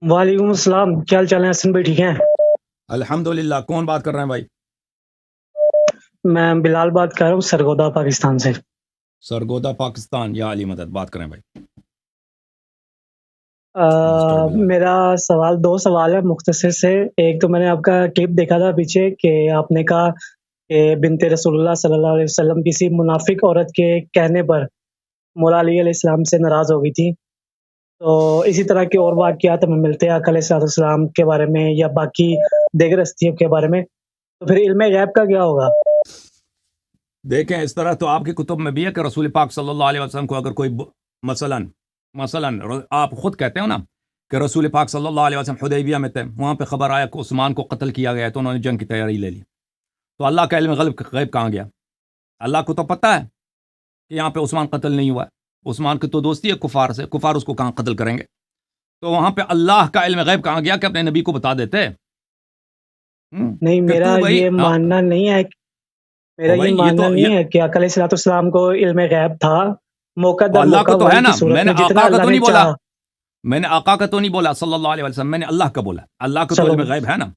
وعلیکم السلام، کیا حال چال ہے حسن بھائی، ٹھیک ہیں؟ الحمدللہ. کون بات کر رہے ہیں بھائی؟ میں بلال بات کر رہا ہوں سرگودا پاکستان سے۔ سرگودا پاکستان، یا علی مدد. بات کریں بھائی. مسٹر بلال. میرا دو سوال ہے مختصر سے۔ ایک تو میں نے آپ کا کلپ دیکھا تھا پیچھے کہ آپ نے کہا کہ بنت رسول اللہ صلی اللہ علیہ وسلم کسی منافق عورت کے کہنے پر مولا علی علیہ السلام سے ناراض ہو گئی تھی۔ تو اسی طرح کے اور واقعات ہمیں ملتے ہیں آقا علیہ السلام کے بارے میں یا باقی دیگر ہستیوں کے بارے میں، تو پھر علم غیب کا کیا ہوگا؟ دیکھیں، اس طرح تو آپ کی کتب میں بھی ہے کہ رسول پاک صلی اللہ علیہ وسلم کو اگر کوئی مثلاً آپ خود کہتے ہو نا کہ رسول پاک صلی اللہ علیہ وسلم حدیبیہ میں تھے، وہاں پہ خبر آیا کہ عثمان کو قتل کیا گیا، تو انہوں نے جنگ کی تیاری لے لی. تو اللہ کا علم غیب کہاں گیا؟ اللہ کو تو پتہ ہے کہ یہاں پہ عثمان قتل نہیں ہوا ہے. عثمان کی تو دوستی ہے کفار سے، کفار اس کو کہاں قتل کریں گے؟ تو وہاں پہ اللہ کا علم غیب کہاں گیا کہ اپنے نبی کو بتا دیتے؟ نہیں، میرا یہ ماننا نہیں ہے، میرا یہ ماننا نہیں ہے کہ آقا علیہ السلام کو علم غیب تھا موقع در اللہ موقع کو تو ہے نا. میں نے آقا کا تو نہیں بولا، میں نے آقا کا تو نہیں بولا صلی اللہ علیہ وسلم، میں نے اللہ کا بولا. اللہ کا تو علم غیب ہے نا.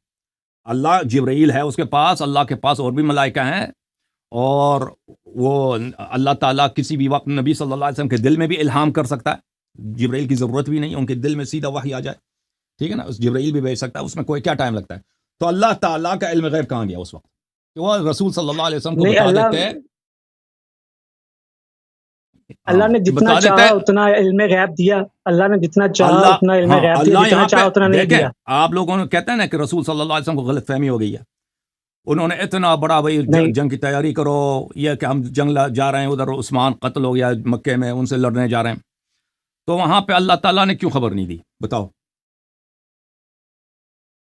اللہ جبرائیل ہے اس کے پاس، اللہ کے پاس اور بھی ملائکہ ہیں، اور وہ اللہ تعالیٰ کسی بھی وقت نبی صلی اللہ علیہ وسلم کے دل میں بھی الہام کر سکتا ہے. جبرائیل کی ضرورت بھی نہیں، ان کے دل میں سیدھا وحی آ جائے. ٹھیک ہے نا، اس جبرائیل بھی بھیج سکتا ہے، اس میں کوئی کیا ٹائم لگتا ہے. تو اللہ تعالیٰ کا علم غیب کہاں گیا اس وقت کہ وہ رسول صلی اللہ علیہ وسلم کو بتا دیتے ہیں؟ اللہ نے جتنا چاہا اتنا علم غیب دیا، اللہ نے جتنا چاہا اتنا علم غیب دیا، جتنا چاہا اتنا نہیں دیا. آپ لوگوں نے کہتے ہیں نا کہ رسول صلی اللہ علیہ وسلم کو غلط فہمی ہو گئی ہے. انہوں نے اتنا بڑا بھائی جنگ کی تیاری کرو، یہ کہ ہم جنگ جا رہے ہیں، ادھر عثمان قتل ہو گیا مکے میں، ان سے لڑنے جا رہے ہیں. تو وہاں پہ اللہ تعالیٰ نے کیوں خبر نہیں دی؟ بتاؤ.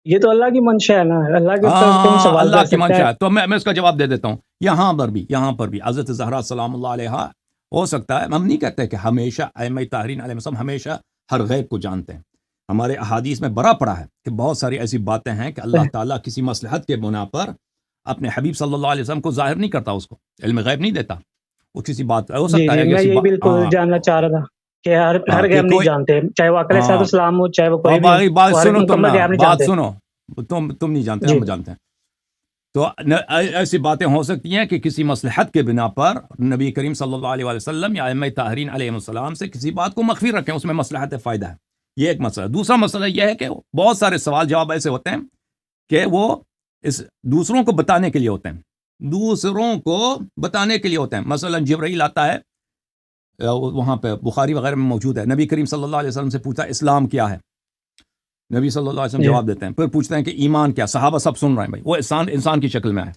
یہ تو اللہ کی منشا ہے نا، اللہ کے کون سوال اللہ کی منشا ہے. تو میں اس کا جواب دے دیتا ہوں. یہاں پر بھی حضرت زہرا سلام اللہ علیہا ہو سکتا ہے، ہم نہیں کہتے کہ ہمیشہ ائمہ طاہرین علیہ السلام ہمیشہ ہر غیب کو جانتے ہیں. ہمارے احادیث میں بڑا پڑا ہے کہ بہت ساری ایسی باتیں ہیں کہ اللہ تعالیٰ کسی مصلحت کے بنا پر اپنے حبیب صلی اللہ علیہ وسلم کو ظاہر نہیں کرتا، اس کو علم غیب نہیں دیتا. وہ کسی بات ہو سکتا ہے. میں یہ بالکل جاننا چاہ رہا تھا کہ ہر غیب نہیں جانتے، چاہے وہ آقا علیہ السلام ہو چاہے وہ کوئی بھی. بات سنو، تم نہیں جانتے، ہم جانتے ہیں. تو ایسی باتیں ہو سکتی ہیں کہ کسی مصلحت کے بنا پر نبی کریم صلی اللہ علیہ وسلم یا ائمہ طاہرین علیہ السلام سے کسی بات کو مخفی رکھیں، اس میں مصلحت فائدہ ہے. یہ ایک مسئلہ. دوسرا مسئلہ یہ ہے کہ بہت سارے سوال جواب ایسے ہوتے ہیں کہ وہ دوسروں کو بتانے کے لیے ہوتے ہیں. مثلا جبرائیل آتا ہے، وہاں پہ بخاری وغیرہ میں موجود ہے، نبی کریم صلی اللہ علیہ وسلم سے پوچھتا ہے اسلام کیا ہے، نبی صلی اللہ علیہ وسلم جواب دیتے ہیں. پھر پوچھتے ہیں کہ ایمان کیا، صحابہ سب سن رہے ہیں بھائی، وہ انسان کی شکل میں آئے،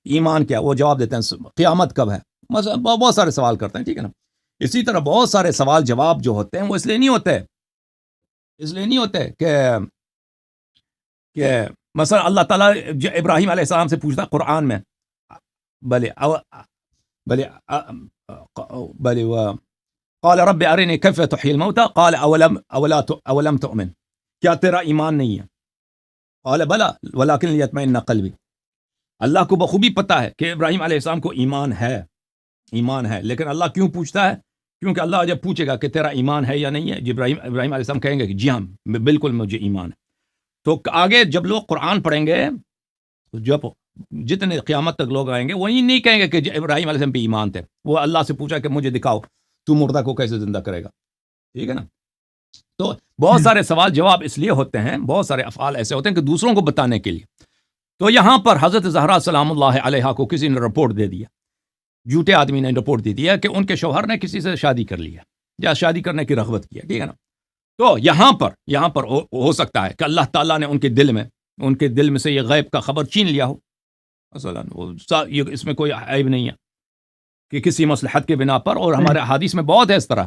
ایمان کیا، وہ جواب دیتے ہیں. قیامت کب ہے، بہت سارے سوال کرتے ہیں. ٹھیک ہے نا. اسی طرح بہت سارے سوال جواب جو ہوتے ہیں وہ اس لیے نہیں ہوتے کہ مثلا اللہ تعالیٰ ابراہیم علیہ السلام سے پوچھتا قرآن میں، قال رب ارنی کیف تحیی الموتى قال اولم تؤمن، کیا تیرا ایمان نہیں ہے؟ قال بلا ولکن لیطمئن قلبی. اللہ کو بخوبی پتہ ہے کہ ابراہیم علیہ السلام کو ایمان ہے، لیکن اللہ کیوں پوچھتا ہے؟ کیونکہ اللہ جب پوچھے گا کہ تیرا ایمان ہے یا نہیں ہے، ابراہیم علیہ السلام کہیں گے کہ جی ہاں بالکل مجھے ایمان ہے. تو آگے جب لوگ قرآن پڑھیں گے، جب جتنے قیامت تک لوگ آئیں گے، وہی نہیں کہیں گے کہ ابراہیم علیہ السلام پہ ایمان تھے. وہ اللہ سے پوچھا کہ مجھے دکھاؤ تو مردہ کو کیسے زندہ کرے گا. ٹھیک ہے نا. تو بہت سارے سوال جواب اس لیے ہوتے ہیں، بہت سارے افعال ایسے ہوتے ہیں کہ دوسروں کو بتانے کے لیے. تو یہاں پر حضرت زہرا سلام اللہ علیہا کو کسی نے رپورٹ دے دیا، جھوٹے آدمی نے رپورٹ دے دیا کہ ان کے شوہر نے کسی سے شادی کر لیا یا شادی کرنے کی رغبت کیا. ٹھیک ہے نا. تو یہاں پر ہو سکتا ہے کہ اللہ تعالیٰ نے ان کے دل میں سے یہ غیب کا خبر چھین لیا ہو. مثلا اس میں کوئی عیب نہیں ہے کہ کسی مصلحت کے بنا پر، اور ہمارے حدیث میں بہت ہے اس طرح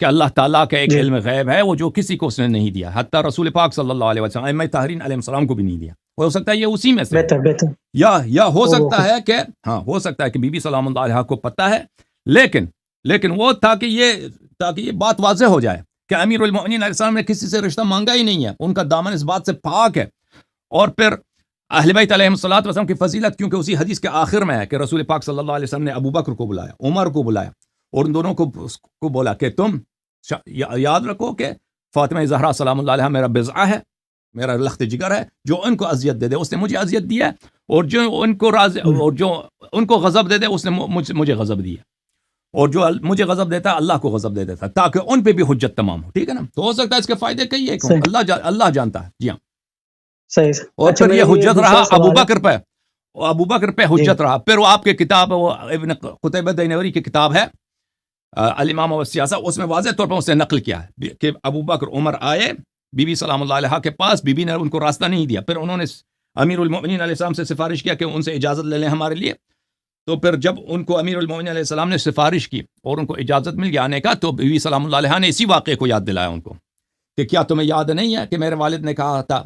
کہ اللہ تعالیٰ کا ایک علم غیب ہے وہ جو کسی کو اس نے نہیں دیا، حتیٰ رسول پاک صلی اللہ علیہ وسلم ائمہ طاہرین علیہ السلام کو بھی نہیں دیا. ہو سکتا ہے یہ اسی میں سے یا ہو سکتا ہے کہ ہو سکتا ہے کہ بی بی سلام اللہ علیہا کو پتہ ہے، لیکن وہ تاکہ یہ بات واضح ہو جائے کہ امیر المؤمنین علیہ السلام نے کسی سے رشتہ مانگا ہی نہیں ہے، ان کا دامن اس بات سے پاک ہے. اور پھر اہل بیت علیہم الصلوۃ والسلام کی فضیلت، کیونکہ اسی حدیث کے آخر میں ہے کہ رسول پاک صلی اللہ علیہ وسلم نے ابو بکر کو بلایا، عمر کو بلایا، اور ان دونوں کو بولا کہ تم یاد رکھو کہ فاطمہ زہرا سلام اللہ علیہا میرا بضعہ ہے، میرا لخت جگر ہے، جو ان کو اذیت دے دے اس نے مجھے اذیت دی ہے، اور جو ان کو اور جو ان کو غضب دے دے اس نے مجھے غضب دی ہے، اور جو مجھے غضب دیتا ہے اللہ کو غضب دے دیتا ہے، تاکہ ان پہ بھی حجت تمام ہو. ٹھیک ہے نا؟ تو ہو سکتا ہے اس کے فائدے کئی ایک ہوں، اللہ جانتا ہے. جی ہاں. صحیح. اور پھر یہ حجت رہا ابو بکر پہ جی. حجت رہا. پھر وہ آپ کے کتاب وہ ابن قتیبہ دینوری کی کتاب ہے الامام والسیاسہ، اس میں واضح طور پر اس نے نقل کیا ہے کہ ابو بکر عمر آئے بی بی سلام اللہ علیہ کے پاس، بی بی نے ان کو راستہ نہیں دیا، پھر انہوں نے امیر المؤمنین علیہ السلام سے سفارش کیا کہ ان سے اجازت لے لیں ہمارے لیے. تو پھر جب ان کو امیر المؤمنین علیہ السلام نے سفارش کی اور ان کو اجازت مل گیا آنے کا، تو بی بی سلام اللہ علیہ نے اسی واقعے کو یاد دلایا ان کو کہ کیا تمہیں یاد نہیں ہے کہ میرے والد نے کہا تھا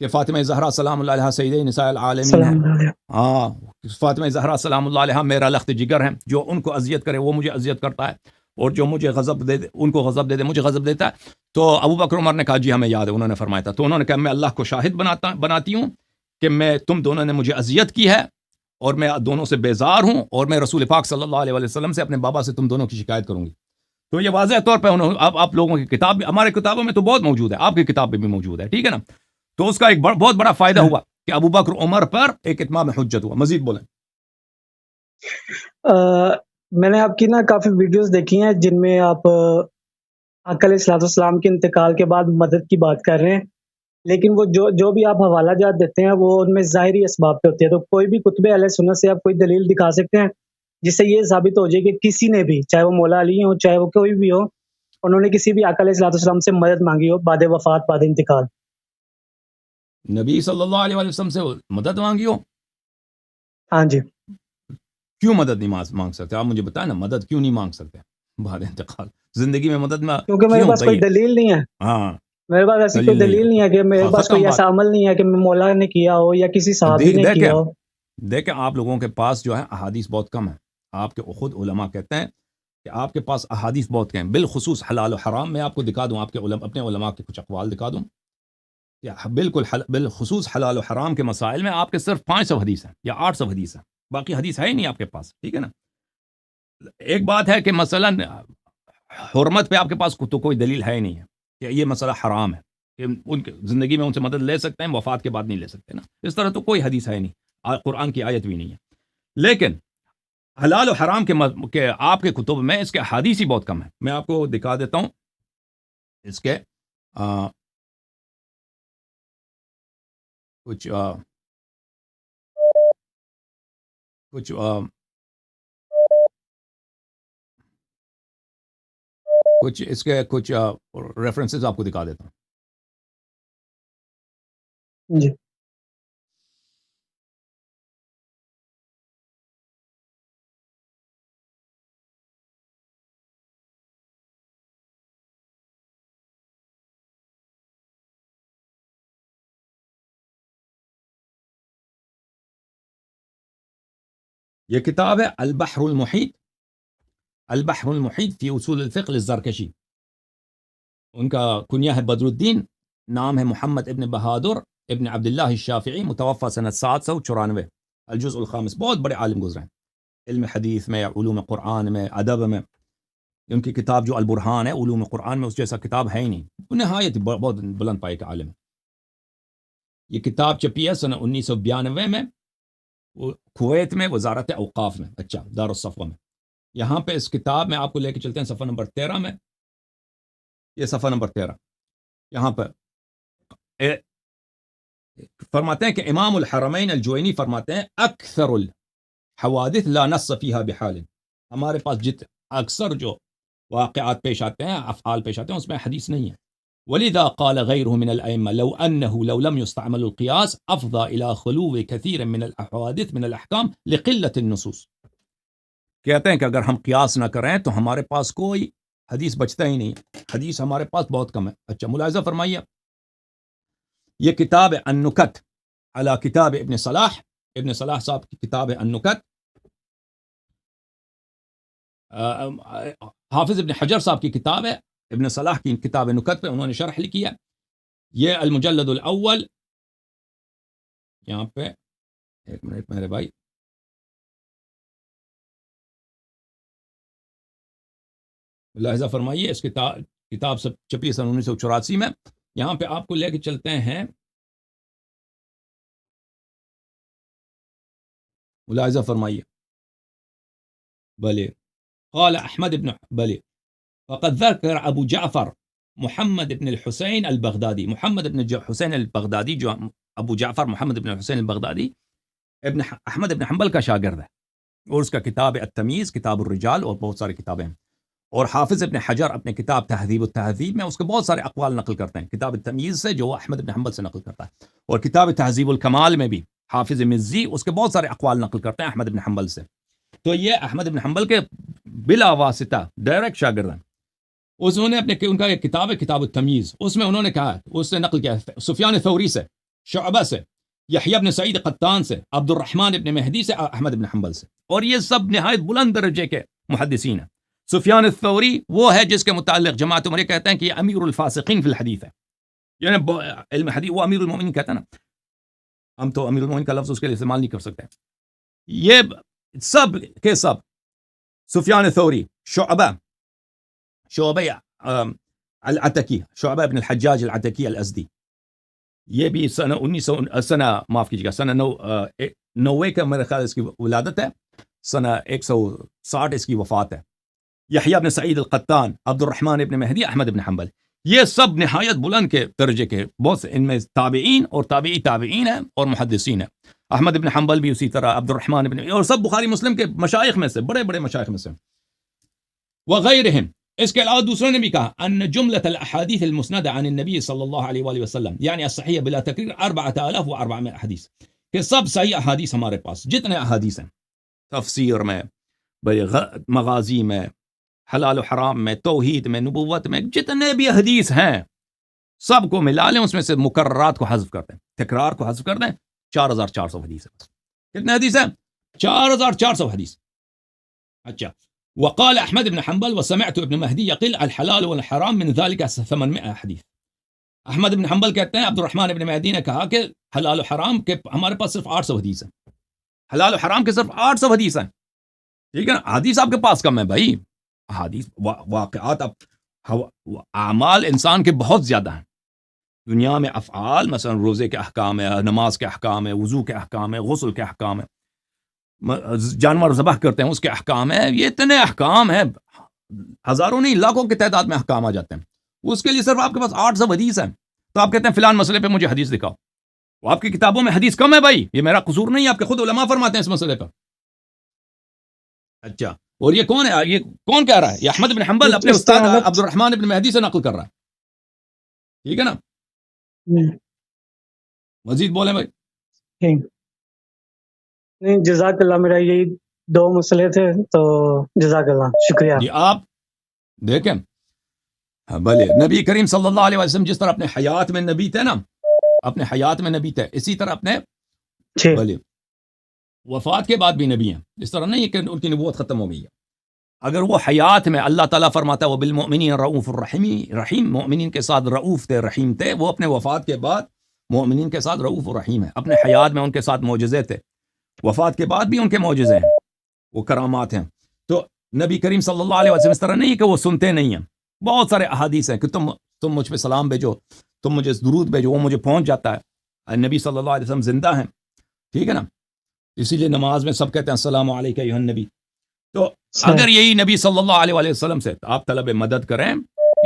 کہ فاطمہ زہرا سلام اللہ علیہ سیدہ نساء العالمین ہے. ہاں، فاطمہ زہرا سلام اللہ علیہ میرا لخت جگر ہے، جو ان کو اذیت کرے وہ مجھے اذیت کرتا ہے، اور جو مجھے غضب دے ان کو غضب دے دے مجھے غضب دیتا ہے. تو ابو بکر عمر نے کہا جی ہمیں یاد ہے، انہوں نے فرمایا تھا. تو انہوں نے کہا میں اللہ کو شاہد بناتی ہوں کہ میں تم دونوں نے مجھے اذیت کی ہے، اور میں دونوں سے بیزار ہوں، اور میں رسول پاک صلی اللہ علیہ وسلم سے اپنے بابا سے تم دونوں کی شکایت کروں گی. تو یہ واضح طور پہ آپ لوگوں کی کتاب بھی، ہمارے کتابوں میں تو بہت موجود ہے، آپ کی کتاب میں بھی موجود ہے. ٹھیک ہے نا؟ تو اس کا ایک بہت بڑا فائدہ ہوا کہ ابو بکر عمر پر ایک اتمام حجت ہوا. مزید بولیں. میں نے آپ کی نا کافی ویڈیوز دیکھی ہیں جن میں آپ آقا علیہ الصلوۃ والسلام کے انتقال کے بعد مدد کی بات کر رہے ہیں، لیکن وہ جو بھی آپ حوالہ جات دیتے ہیں وہ ان میں ظاہری اسباب پہ ہوتی ہے. تو کوئی بھی کتب اہل سنت سے آپ کوئی دلیل دکھا سکتے ہیں جس سے یہ ثابت ہو جائے کہ کسی نے بھی، چاہے وہ مولا علی ہو چاہے وہ کوئی بھی ہو، انہوں نے کسی بھی آقا علیہ الصلوۃ والسلام سے مدد مانگی ہو بعد وفات، بعد انتقال؟ نبی صلی اللہ علیہ وسلم سے مدد مانگی ہو؟ ہاں جی. کیوں مدد نہیں مانگ سکتے؟ آپ مجھے بتائیں نا، مدد کیوں نہیں مانگ سکتے بعد انتقال؟ زندگی میں مدد میں کیونکہ میرے پاس کوئی دلیل نہیں ہے. ہاں، میرے پاس ایسی کوئی دلیل نہیں ہے کہ میرے پاس کوئی ایسا عمل نہیں ہے کہ مولا نے کیا ہو یا کسی صحابی نے کیا ہو. دیکھیں آپ لوگوں کے پاس جو ہے احادیث بہت کم ہے. آپ کے خود علماء کہتے ہیں کہ آپ کے پاس احادیث بہت کم ہیں، بالخصوص حلال و حرام. میں آپ کو دکھا دوں، آپ کے اپنے علماء کے کچھ اقوال دکھا دوں. بالخصوص حلال و حرام کے مسائل میں آپ کے صرف 500 حدیث ہیں یا 800 حدیث ہیں، باقی حدیث ہے ہی نہیں آپ کے پاس. ٹھیک ہے نا؟ ایک بات ہے کہ مثلا حرمت پہ آپ کے پاس تو کوئی دلیل ہے ہی نہیں ہے کہ یہ مسئلہ حرام ہے، کہ ان کی زندگی میں ان سے مدد لے سکتے ہیں، وفات کے بعد نہیں لے سکتے نا. اس طرح تو کوئی حدیث ہے نہیں، قرآن کی آیت بھی نہیں ہے. لیکن حلال و حرام کے آپ کے کتب میں اس کے احادیث ہی بہت کم ہے. میں آپ کو دکھا دیتا ہوں اس کے کچھ اس کے کچھ ریفرنسز آپ کو دکھا دیتا ہوں. جی. یہ کتاب ہے البحر المحیط، البحر المحیط فی اصول الفقہ للزرکشی. ان کا کنیہ ہے بدر الدین، نام ہے محمد ابن بہادر ابن عبداللہ الشافعی، متوفى سنة 794. الجزء الخامس. بہت بڑے عالم گزرے ہیں علم حدیث میں، علوم قرآن میں، ادب میں. ان کی کتاب جو البرہان ہے علوم قرآن میں، اس جیسا کتاب ہے ہی نہیں. نہایت بہت بلند پائے کا عالم ہے. یہ کتاب چھپی ہے سنہ 1992 میں کویت میں، وزارت اوقاف میں، اچھا دار الصفوہ میں. یہاں پہ اس کتاب میں آپ کو لے کے چلتے ہیں صفحہ نمبر 13 میں. یہ صفحہ نمبر 13 یہاں پر فرماتے ہیں کہ امام الحرمین الجوینی فرماتے ہیں اکثر الحوادث لا نص فیہا بحال. ہمارے پاس اکثر جو واقعات پیش آتے ہیں، افعال پیش آتے ہیں، اس میں حدیث نہیں ہے. ولذا قال غيره من الأئمة لو لم يستعمل القياس أفضى إلى خلو كثير من الحوادث من الأحكام لقلة النصوص. کہتے ہیں کہ اگر ہم قیاس نہ کریں تو ہمارے پاس کوئی حدیث بچتا ہی نہیں، حدیث ہمارے پاس بہت کم ہے. اچھا ملاحظہ فرمائیے، یہ کتاب النکت علی کتاب ابن صلاح، ابن صلاح صاحب کی کتاب ہے النکت. حافظ ابن حجر صاحب کی کتاب ہے، ابن صلاح کی کتاب نکت پہ انہوں نے شرح لکھی ہے. یہ المجلد الاول، یہاں پہ ایک منٹ میرے بھائی، ملاحظہ فرمائیے، اس کتاب سے چھپی سن 1984 میں. یہاں پہ آپ کو لے کے چلتے ہیں ملاحظہ فرمائیے. بلے قال احمد ابن بلے فقد ذكر ابو جعفر محمد ابن الحسین البغدادی. محمد ابن حسین البغدادی جو ابو جعفر محمد ابن حسین البغدادی ابن احمد ابن حنبل کا شاگرد ہے، اور اس کا کتاب التمیز، کتاب الرجال اور بہت ساری کتابیں ہیں. اور حافظ ابن حجر اپنے کتاب تہذیب التہذیب میں اس کے بہت سارے اقوال نقل کرتے ہیں، کتاب التمیز سے جو وہ احمد ابن حنبل سے نقل کرتا ہے، اور کتاب تہذیب الکمال میں بھی حافظ مزی اس کے بہت سارے اقوال نقل کرتے ہیں احمد ابن حنبل سے. تو یہ احمد ابن حنبل کے بلا واسطہ ڈائریکٹ شاگرد ہیں. انہوں نے اپنے ان کا ایک کتاب ہے کتاب التمیز، اس میں انہوں نے کہا، اس نے نقل کیا ہے سفیان ثوری سے، شعبہ سے، یحییٰ ابن سعید قطان سے، عبد الرحمن ابن مہدی سے، احمد ابن حنبل سے، اور یہ سب نہایت بلند درجے کے محدثین ہیں. سفیان الثوری وہ ہے جس کے متعلق جماعت عمریہ کہتے ہیں کہ یہ امیر الفاسقین فی الحدیث ہے، یعنی علم حدیث وہ امیر المؤمنین کہتا ہے نا، ہم تو امیر المؤمنین کا لفظ اس کے لیے استعمال نہیں کر سکتے. یہ سب کے سب سفیان الثوری، شعبہ العتکی، شعبہ ابن الحجاج العتکی الازدی، یہ بھی سنہ 90 کا میرے خیال اس کی ولادت ہے، سنہ 160 اس کی وفات ہے. یحییٰ ابن سعید القطان، عبد الرحمن ابن مہدی، احمد ابن حنبل، یہ سب نہایت بلند کے درجے کے، بہت سے ان میں تابعین اور تابعی تابعین ہیں اور محدثین ہیں. احمد ابن حنبل بھی اسی طرح، عبد الرحمن ابن، اور سب بخاری مسلم کے مشائخ میں سے، بڑے بڑے مشائخ میں سے. وغیرہم، اس کے علاوہ دوسروں نے بھی کہا ان جملۃ الاحادیث المسندہ عن النبی صلی اللہ علیہ وآلہ وسلم یعنی الصحیح بلا تقریر 4400 احادیث، کہ سب صحیح احادیث ہمارے پاس جتنے احادیث ہیں، تفسیر میں، مغازی میں، حلال و حرام میں، توحید میں، نبوت میں، جتنے بھی حدیث ہیں سب کو ملا لیں، اس میں سے مکررات کو حذف کر دیں، تکرار کو حذف کر دیں، 4400 حدیث ہے. کتنے حدیث ہیں؟ 4400 حدیث. اچھا، وقال احمد بن حنبل وسمعت ابن مہدی يقل الحلال والحرام من ذلك 800 حدیث. احمد بن حنبل کہتے ہیں عبد الرحمن ابن مہدی نے کہا کہ حلال و حرام کے ہمارے پاس صرف 800 حدیث ہیں، حلال و حرام کے صرف 800 حدیث ہیں. ٹھیک ہے نا، حدیث آپ کے پاس کم ہے بھائی، حدیث واقعات اعمال انسان کے بہت زیادہ ہیں دنیا میں. افعال مثلا روزے کے احکام ہے، نماز کے احکام ہے، وضو کے احکام ہے، غسل کے احکام ہے، جانور ذبح کرتے ہیں اس کے احکام ہے، یہ اتنے احکام ہیں، ہزاروں نہیں لاکھوں کی تعداد میں احکام آ جاتے ہیں. اس کے لیے صرف آپ کے پاس 800 حدیث ہیں، تو آپ کہتے ہیں فلان مسئلے پہ مجھے حدیث دکھاؤ. وہ آپ کی کتابوں میں حدیث کم ہے بھائی، یہ میرا قصور نہیں ہے، آپ کے خود علماء فرماتے ہیں اس مسئلے پر. اچھا، اور یہ کون ہے، یہ کون کہہ رہا ہے؟ یہ احمد بن حنبل اپنے استاد عبد الرحمن ابن مہدی سے نقل کر رہا ہے. ٹھیک ہے نا، مزید بولیں بھائی. نہیں، جزاک اللہ، میرا یہی 2 مسئلے تھے، تو جزاک اللہ، شکریہ. جی آپ دیکھیں، بھلے نبی کریم صلی اللہ علیہ وسلم جس طرح اپنے حیات میں نبی تھے نا، اپنے حیات میں نبی تھے، اسی طرح اپنے بھلے وفات کے بعد بھی نبی ہیں. اس طرح نہیں کہ ان کی نبوت ختم ہو گئی ہے. اگر وہ حیات میں اللہ تعالیٰ فرماتا ہے وہ بالمؤمنین رؤوف الرحیم، مؤمنین کے ساتھ رؤوف تھے، رحیم تھے، وہ اپنے وفات کے بعد مؤمنین کے ساتھ رؤوف الرحیم ہے. اپنے حیات میں ان کے ساتھ معجزے تھے، وفات کے بعد بھی ان کے معجزے ہیں، وہ کرامات ہیں. تو نبی کریم صلی اللہ علیہ وسلم اس طرح نہیں کہ وہ سنتے نہیں ہیں. بہت سارے احادیث ہیں کہ تم مجھ پہ سلام بھیجو، تم مجھے درود بھیجو، وہ مجھے پہنچ جاتا ہے. نبی صلی اللہ علیہ وسلم زندہ ہیں، ٹھیک ہے نا، اسی لیے نماز میں سب کہتے ہیں السلام علیکہ ایھا النبی. تو اگر یہی نبی صلی اللہ علیہ وسلم سے آپ طلب مدد کریں،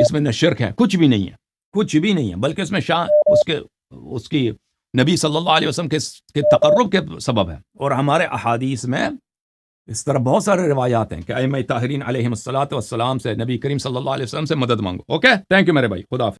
اس میں نہ شرک ہے، کچھ بھی نہیں ہے، کچھ بھی نہیں ہے، بلکہ اس میں شان اس کی نبی صلی اللہ علیہ وسلم کے تقرب کے سبب ہے. اور ہمارے احادیث میں اس طرح بہت سارے روایات ہیں کہ ائمہ طاہرین علیہم الصلوۃ والسلام سے نبی کریم صلی اللہ علیہ وسلم سے مدد مانگو. اوکے، تھینک یو میرے بھائی، خدا حافظ.